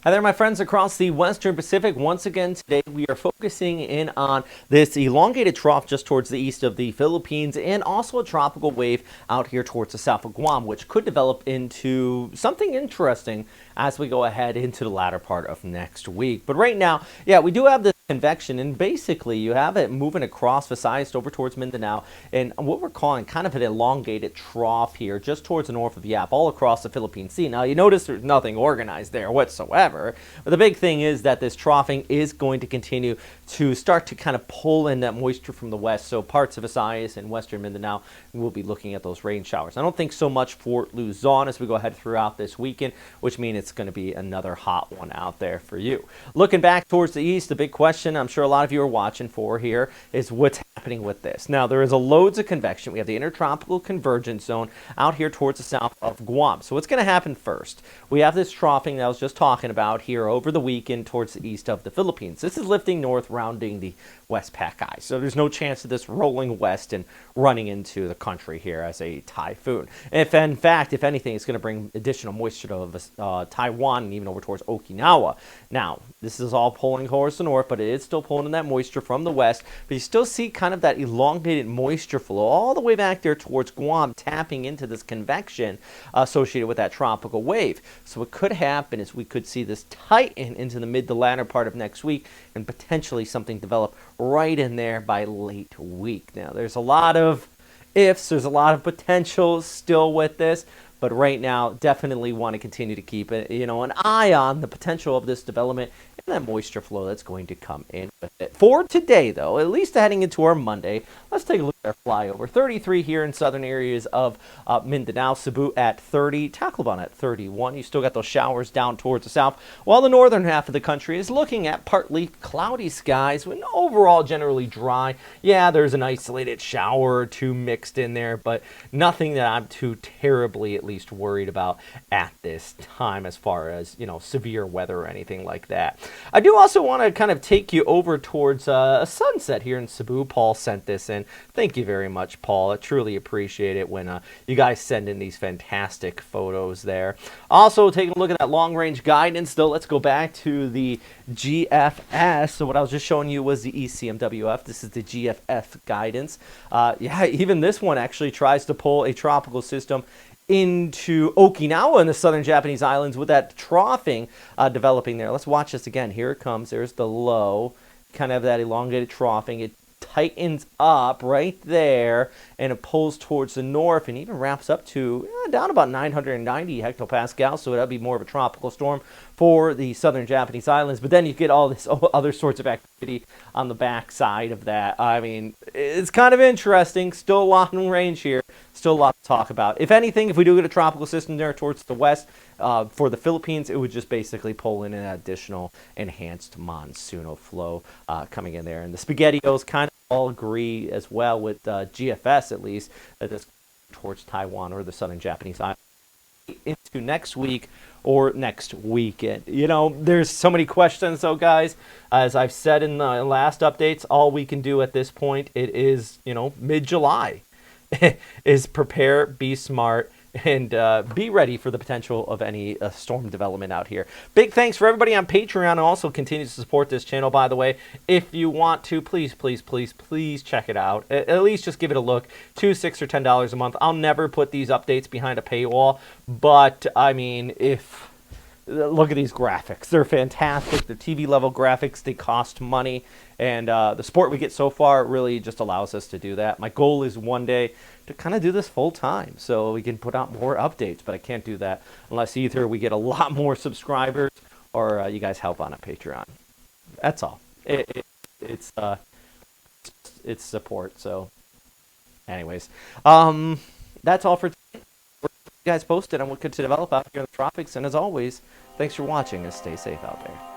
Hi there, my friends across the Western Pacific. Once again, today we are focusing in on this elongated trough just towards the east of the Philippines and also a tropical wave out here towards the south of Guam, which could develop into something interesting as we go ahead into the latter part of next week. But right now, yeah, we do have this convection, and basically you have it moving across Visayas over towards Mindanao and what we're calling kind of an elongated trough here just towards the north of Yap, all across the Philippine Sea. Now, you notice there's nothing organized there whatsoever. But the big thing is that this troughing is going to continue to start to kind of pull in that moisture from the west. So parts of Visayas and western Mindanao will be looking at those rain showers. I don't think so much for Luzon as we go ahead throughout this weekend, which means it's going to be another hot one out there for you. Looking back towards the east, the big question I'm sure a lot of you are watching for here is what's happening with this. Now, there is a loads of convection. We have the intertropical convergence zone out here towards the south of Guam. So what's going to happen first? We have this troughing that I was just talking about here over the weekend towards the east of the Philippines. This is lifting north, rounding the Westpacwx. So there's no chance of this rolling west and running into the country here as a typhoon. If in fact, if anything, it's going to bring additional moisture to Taiwan and even over towards Okinawa. Now, this is all pulling towards the north, but it is still pulling in that moisture from the west. But you still see kind of that elongated moisture flow all the way back there towards Guam, tapping into this convection associated with that tropical wave. So what could happen is we could see this tighten into the mid to latter part of next week and potentially something develop right in there by late week. Now, there's a lot of ifs, there's a lot of potentials still with this, but right now, definitely want to continue to keep an eye on the potential of this development and that moisture flow that's going to come in with it. For today, though, at least heading into our Monday, let's take a look at our flyover. 33 here in southern areas of Mindanao, Cebu at 30, Tacloban at 31. You still got those showers down towards the south, while the northern half of the country is looking at partly cloudy skies with overall generally dry. Yeah, there's an isolated shower or two mixed in there, but nothing that I'm too terribly at least worried about at this time as far as severe weather or anything like that. I do also want to kind of take you over towards a sunset here in Cebu. Paul sent this in. Thank you very much, Paul. I truly appreciate it when you guys send in these fantastic photos there. Also, taking a look at that long range guidance, though, let's go back to the GFS. So what I was just showing you was the ECMWF. This is the GFF guidance. Yeah, even this one actually tries to pull a tropical system into Okinawa in the southern Japanese islands with that troughing developing there. Let's watch this again. Here it comes. There's the low, kind of that elongated troughing. It tightens up right there and it pulls towards the north and even wraps up to down about 990 hectopascals. So that'd be more of a tropical storm for the southern Japanese islands. But then you get all this other sorts of activity on the back side of that. I mean, it's kind of interesting. Still a lot in range here. Still a lot to talk about. If anything, if we do get a tropical system there towards the west for the Philippines, it would just basically pull in an additional enhanced monsoonal flow coming in there. And the SpaghettiOs kind of all agree as well with GFS, at least, that this towards Taiwan or the southern Japanese islands into next week or next weekend. There's so many questions, though, guys. As I've said in the last updates, all we can do at this point, it is, mid-July, is prepare, be smart, and be ready for the potential of any storm development out here. Big thanks for everybody on Patreon and also continue to support this channel, by the way. If you want to, please check it out. At least just give it a look. $2, $6, or $10 a month. I'll never put these updates behind a paywall, but I mean, look at these graphics. They're fantastic. They're TV level graphics. They cost money. And the support we get so far really just allows us to do that. My goal is one day to kind of do this full time so we can put out more updates. But I can't do that unless either we get a lot more subscribers or you guys help on a Patreon. That's all. It's support. So anyways, that's all for today. You guys posted on what could develop out here in the tropics. And as always, thanks for watching and stay safe out there.